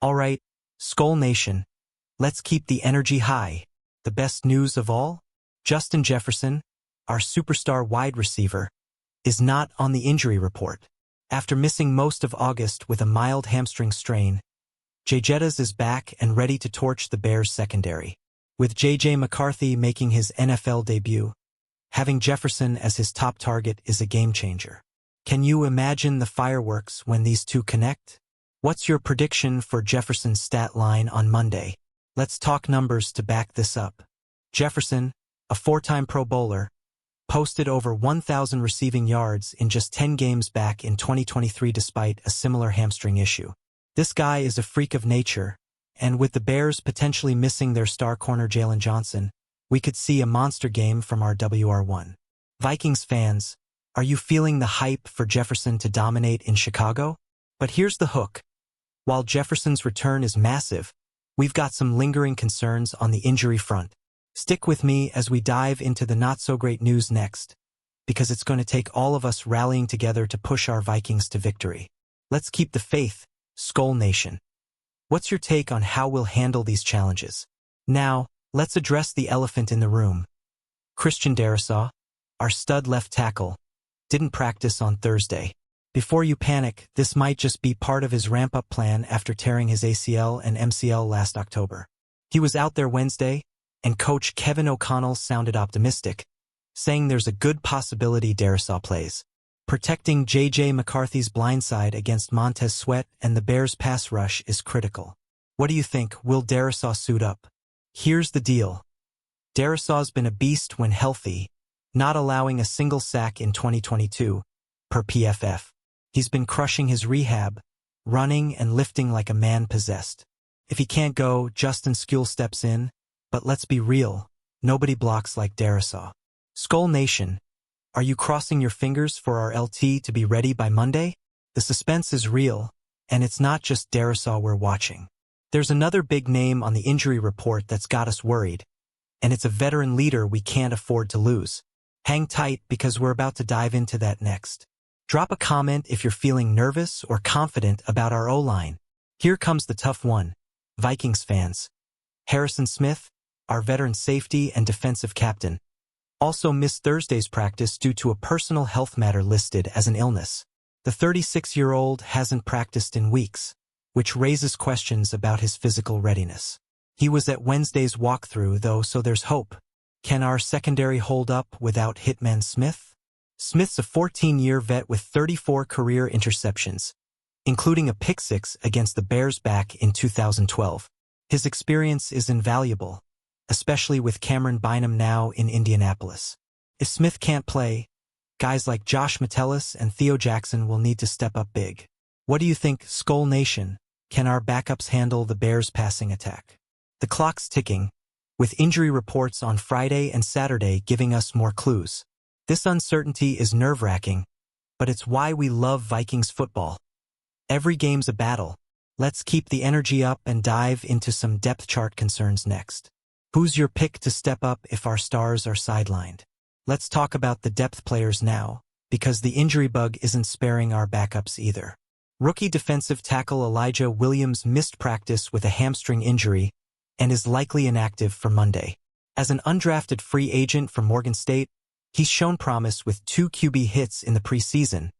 Alright, Skull Nation, let's keep the energy high. The best news of all? Justin Jefferson, our superstar wide receiver, is not on the injury report. After missing most of August with a mild hamstring strain, Jettas is back and ready to torch the Bears secondary. With J.J. McCarthy making his NFL debut, having Jefferson as his top target is a game-changer. Can you imagine the fireworks when these two connect? What's your prediction for Jefferson's stat line on Monday? Let's talk numbers to back this up. Jefferson, a four-time Pro Bowler, posted over 1,000 receiving yards in just 10 games back in 2023 despite a similar hamstring issue. This guy is a freak of nature, and with the Bears potentially missing their star corner Jalen Johnson, we could see a monster game from our WR1. Vikings fans, are you feeling the hype for Jefferson to dominate in Chicago? But here's the hook. While Jefferson's return is massive, we've got some lingering concerns on the injury front. Stick with me as we dive into the not-so-great news next, because it's going to take all of us rallying together to push our Vikings to victory. Let's keep the faith, Skull Nation. What's your take on how we'll handle these challenges? Now, let's address the elephant in the room. Christian Darrisaw, our stud left tackle, didn't practice on Thursday. Before you panic, this might just be part of his ramp-up plan after tearing his ACL and MCL last October. He was out there Wednesday, and coach Kevin O'Connell sounded optimistic, saying there's a good possibility Darrisaw plays. Protecting J.J. McCarthy's blindside against Montez Sweat and the Bears' pass rush is critical. What do you think? Will Darrisaw suit up? Here's the deal. Darrisaw's been a beast when healthy, not allowing a single sack in 2022, per PFF. He's been crushing his rehab, running and lifting like a man possessed. If he can't go, Justin Skule steps in, but let's be real, nobody blocks like Darrisaw. Skull Nation, are you crossing your fingers for our LT to be ready by Monday? The suspense is real, and it's not just Darrisaw we're watching. There's another big name on the injury report that's got us worried, and it's a veteran leader we can't afford to lose. Hang tight because we're about to dive into that next. Drop a comment if you're feeling nervous or confident about our O-line. Here comes the tough one. Vikings fans. Harrison Smith, our veteran safety and defensive captain, also missed Thursday's practice due to a personal health matter listed as an illness. The 36-year-old hasn't practiced in weeks, which raises questions about his physical readiness. He was at Wednesday's walkthrough, though, so there's hope. Can our secondary hold up without Hitman Smith? Smith's a 14-year vet with 34 career interceptions, including a pick-six against the Bears back in 2012. His experience is invaluable, especially with Cameron Bynum now in Indianapolis. If Smith can't play, guys like Josh Metellus and Theo Jackson will need to step up big. What do you think, Skull Nation? Can our backups handle the Bears' passing attack? The clock's ticking, with injury reports on Friday and Saturday giving us more clues. This uncertainty is nerve-wracking, but it's why we love Vikings football. Every game's a battle. Let's keep the energy up and dive into some depth chart concerns next. Who's your pick to step up if our stars are sidelined? Let's talk about the depth players now, because the injury bug isn't sparing our backups either. Rookie defensive tackle Elijah Williams missed practice with a hamstring injury and is likely inactive for Monday. As an undrafted free agent from Morgan State, he's shown promise with 2 QB hits in the preseason,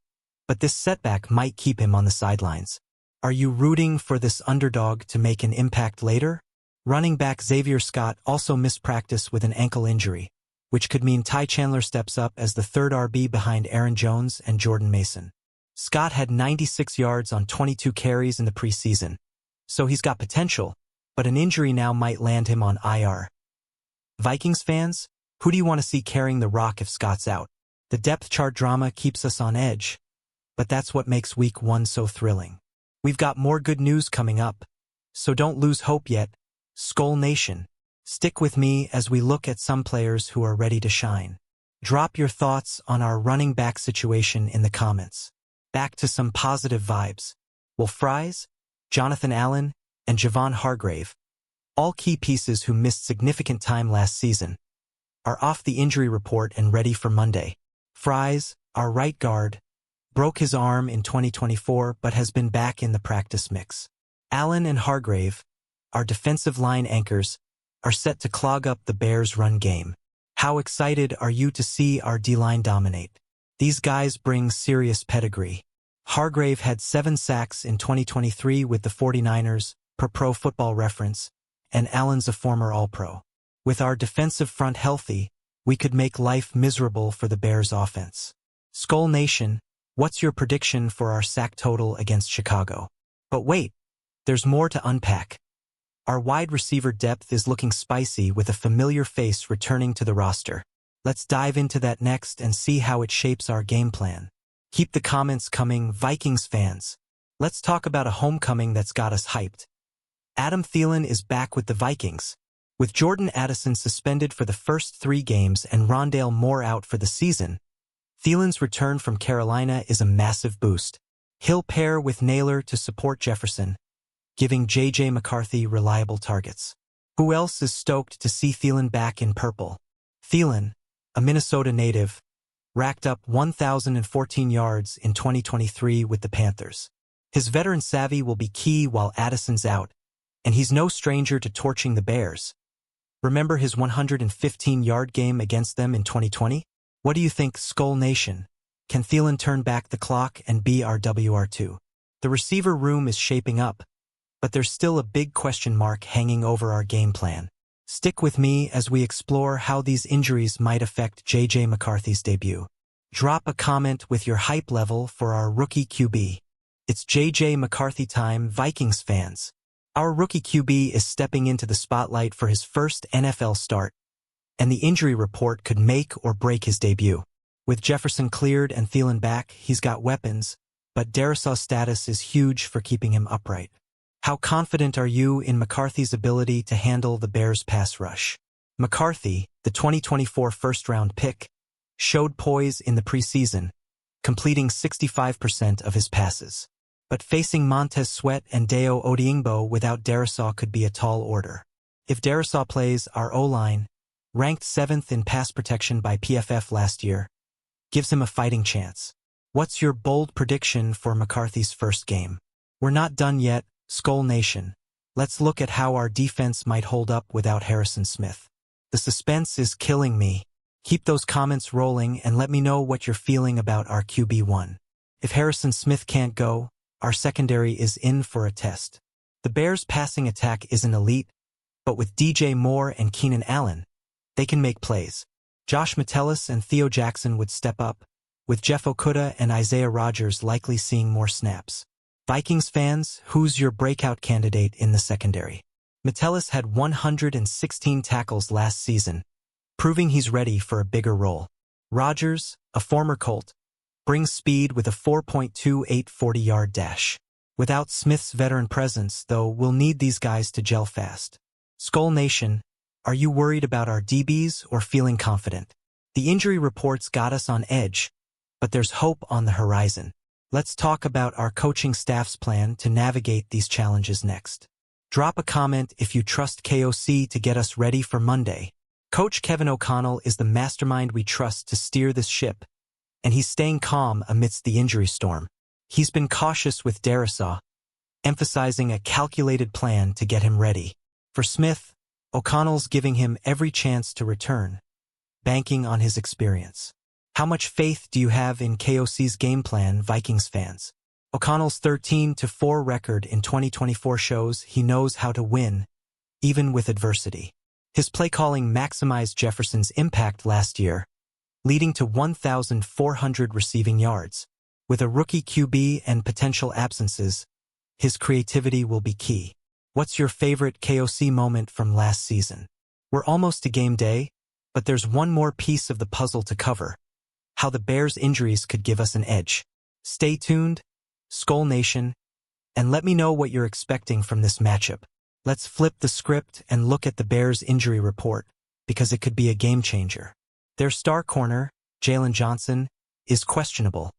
but this setback might keep him on the sidelines. Are you rooting for this underdog to make an impact later? Running back Xavier Scott also missed practice with an ankle injury, which could mean Ty Chandler steps up as the third RB behind Aaron Jones and Jordan Mason. Scott had 96 yards on 22 carries in the preseason, so he's got potential, but an injury now might land him on IR. Vikings fans, who do you want to see carrying the rock if Scott's out? The depth chart drama keeps us on edge, but that's what makes Week 1 so thrilling. We've got more good news coming up, so don't lose hope yet. Skull Nation, stick with me as we look at some players who are ready to shine. Drop your thoughts on our running back situation in the comments. Back to some positive vibes. Will Fries, Jonathan Allen, and Javon Hargrave, all key pieces who missed significant time last season, are off the injury report and ready for Monday. Fries, our right guard, broke his arm in 2024 but has been back in the practice mix. Allen and Hargrave, our defensive line anchors, are set to clog up the Bears' run game. How excited are you to see our D-line dominate? These guys bring serious pedigree. Hargrave had 7 sacks in 2023 with the 49ers, per Pro Football Reference, and Allen's a former All-Pro. With our defensive front healthy, we could make life miserable for the Bears' offense. Skull Nation, what's your prediction for our sack total against Chicago? But wait, there's more to unpack. Our wide receiver depth is looking spicy with a familiar face returning to the roster. Let's dive into that next and see how it shapes our game plan. Keep the comments coming, Vikings fans. Let's talk about a homecoming that's got us hyped. Adam Thielen is back with the Vikings. With Jordan Addison suspended for the first 3 games and Rondale Moore out for the season, Thielen's return from Carolina is a massive boost. He'll pair with Naylor to support Jefferson, giving J.J. McCarthy reliable targets. Who else is stoked to see Thielen back in purple? Thielen, a Minnesota native, racked up 1,014 yards in 2023 with the Panthers. His veteran savvy will be key while Addison's out, and he's no stranger to torching the Bears. Remember his 115-yard game against them in 2020? What do you think, Skull Nation? Can Thielen turn back the clock and be our WR2? The receiver room is shaping up, but there's still a big question mark hanging over our game plan. Stick with me as we explore how these injuries might affect J.J. McCarthy's debut. Drop a comment with your hype level for our rookie QB. It's J.J. McCarthy time, Vikings fans. Our rookie QB is stepping into the spotlight for his first NFL start, and the injury report could make or break his debut. With Jefferson cleared and Thielen back, he's got weapons, but Darrisaw's status is huge for keeping him upright. How confident are you in McCarthy's ability to handle the Bears' pass rush? McCarthy, the 2024 first-round pick, showed poise in the preseason, completing 65% of his passes. But facing Montez Sweat and Dayo Odeyingbo without Darrisaw could be a tall order. If Darrisaw plays, our O-line, ranked 7th in pass protection by PFF last year, gives him a fighting chance. What's your bold prediction for McCarthy's first game? We're not done yet, Skull Nation. Let's look at how our defense might hold up without Harrison Smith. The suspense is killing me. Keep those comments rolling and let me know what you're feeling about our QB1. If Harrison Smith can't go, our secondary is in for a test. The Bears' passing attack isn't elite, but with DJ Moore and Keenan Allen, they can make plays. Josh Metellus and Theo Jackson would step up, with Jeff Okudah and Isaiah Rodgers likely seeing more snaps. Vikings fans, who's your breakout candidate in the secondary? Metellus had 116 tackles last season, proving he's ready for a bigger role. Rodgers, a former Colt, brings speed with a 4.28 40-yard dash. Without Smith's veteran presence, though, we'll need these guys to gel fast. Skull Nation, are you worried about our DBs or feeling confident? The injury reports got us on edge, but there's hope on the horizon. Let's talk about our coaching staff's plan to navigate these challenges next. Drop a comment if you trust KOC to get us ready for Monday. Coach Kevin O'Connell is the mastermind we trust to steer this ship, and he's staying calm amidst the injury storm. He's been cautious with Darrisaw, emphasizing a calculated plan to get him ready. For Smith, O'Connell's giving him every chance to return, banking on his experience. How much faith do you have in KOC's game plan, Vikings fans? O'Connell's 13-4 record in 2024 shows he knows how to win, even with adversity. His play calling maximized Jefferson's impact last year, leading to 1,400 receiving yards. With a rookie QB and potential absences, his creativity will be key. What's your favorite KOC moment from last season? We're almost to game day, but there's one more piece of the puzzle to cover: how the Bears' injuries could give us an edge. Stay tuned, Skull Nation, and let me know what you're expecting from this matchup. Let's flip the script and look at the Bears' injury report, because it could be a game changer. Their star corner, Jalen Johnson, is questionable,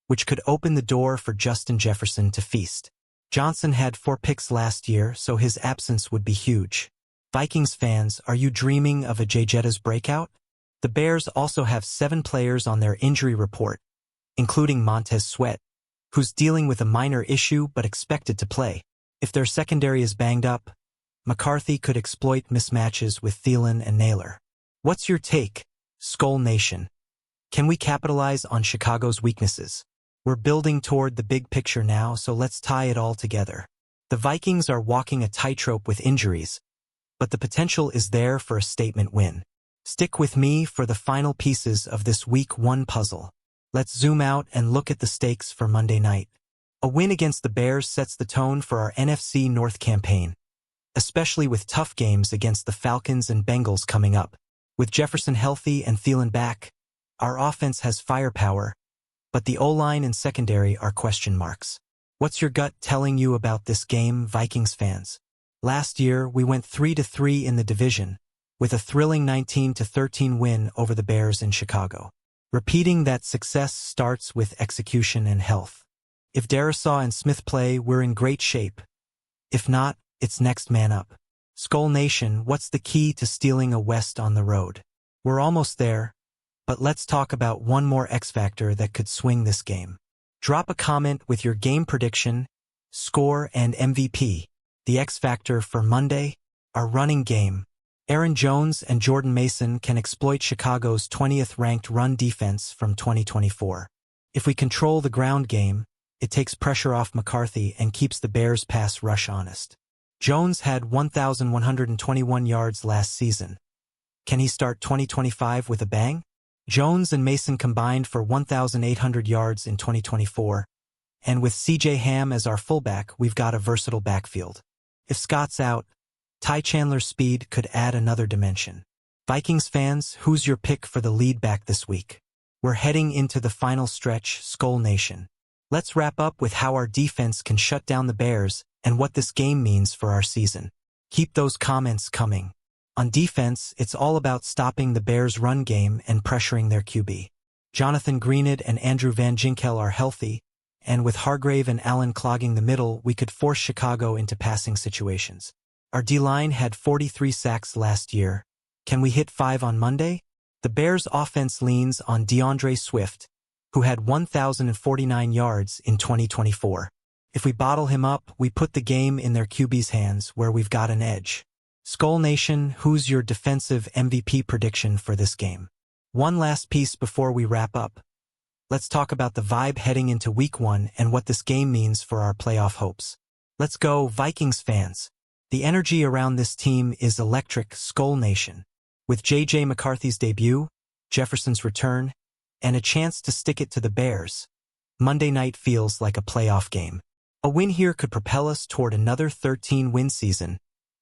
which could open the door for Justin Jefferson to feast. Johnson had 4 picks last year, so his absence would be huge. Vikings fans, are you dreaming of a Jay Jetta's breakout? The Bears also have 7 players on their injury report, including Montez Sweat, who's dealing with a minor issue but expected to play. If their secondary is banged up, McCarthy could exploit mismatches with Thielen and Naylor. What's your take, Skull Nation? Can we capitalize on Chicago's weaknesses? We're building toward the big picture now, so let's tie it all together. The Vikings are walking a tightrope with injuries, but the potential is there for a statement win. Stick with me for the final pieces of this Week 1 puzzle. Let's zoom out and look at the stakes for Monday night. A win against the Bears sets the tone for our NFC North campaign, especially with tough games against the Falcons and Bengals coming up. With Jefferson healthy and Thielen back, our offense has firepower, but the O-line and secondary are question marks. What's your gut telling you about this game, Vikings fans? Last year, we went 3-3 in the division, with a thrilling 19-13 win over the Bears in Chicago. Repeating that success starts with execution and health. If Darisaw and Smith play, we're in great shape. If not, it's next man up. Skull Nation, what's the key to stealing a West on the road? We're almost there, but let's talk about one more X factor that could swing this game. Drop a comment with your game prediction, score, and MVP. The X factor for Monday? Our running game. Aaron Jones and Jordan Mason can exploit Chicago's 20th ranked run defense from 2024. If we control the ground game, it takes pressure off McCarthy and keeps the Bears' pass rush honest. Jones had 1,121 yards last season. Can he start 2025 with a bang? Jones and Mason combined for 1,800 yards in 2024, and with C.J. Ham as our fullback, we've got a versatile backfield. If Scott's out, Ty Chandler's speed could add another dimension. Vikings fans, who's your pick for the lead back this week? We're heading into the final stretch, Skull Nation. Let's wrap up with how our defense can shut down the Bears and what this game means for our season. Keep those comments coming. On defense, it's all about stopping the Bears' run game and pressuring their QB. Jonathan Greenid and Andrew Van Ginkel are healthy, and with Hargrave and Allen clogging the middle, we could force Chicago into passing situations. Our D-line had 43 sacks last year. Can we hit 5 on Monday? The Bears' offense leans on DeAndre Swift, who had 1,049 yards in 2024. If we bottle him up, we put the game in their QB's hands where we've got an edge. Skull Nation, who's your defensive MVP prediction for this game? One last piece before we wrap up. Let's talk about the vibe heading into Week 1 and what this game means for our playoff hopes. Let's go, Vikings fans. The energy around this team is electric, Skull Nation. With J.J. McCarthy's debut, Jefferson's return, and a chance to stick it to the Bears, Monday night feels like a playoff game. A win here could propel us toward another 13-win season,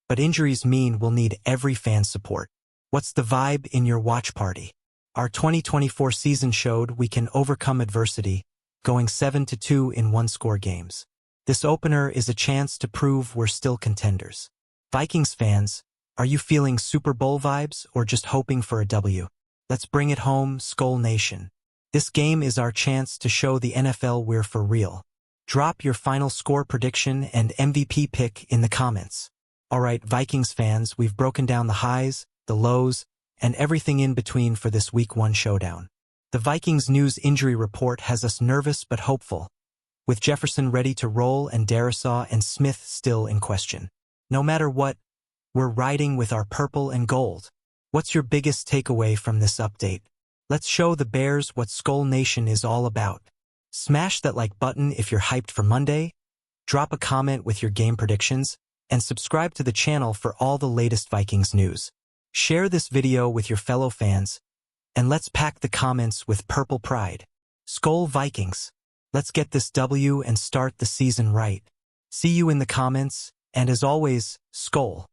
but injuries mean we'll need every fan's support. What's the vibe in your watch party? Our 2024 season showed we can overcome adversity, going 7-2 in one-score games. This opener is a chance to prove we're still contenders. Vikings fans, are you feeling Super Bowl vibes or just hoping for a W? Let's bring it home, Skull Nation. This game is our chance to show the NFL we're for real. Drop your final score prediction and MVP pick in the comments. Alright, Vikings fans, we've broken down the highs, the lows, and everything in between for this Week 1 showdown. The Vikings news injury report has us nervous but hopeful, with Jefferson ready to roll and Darisaw and Smith still in question. No matter what, we're riding with our purple and gold. What's your biggest takeaway from this update? Let's show the Bears what Skull Nation is all about. Smash that like button if you're hyped for Monday, drop a comment with your game predictions, and subscribe to the channel for all the latest Vikings news. Share this video with your fellow fans, and let's pack the comments with purple pride. Skull Vikings, let's get this W and start the season right. See you in the comments, and as always, Skull.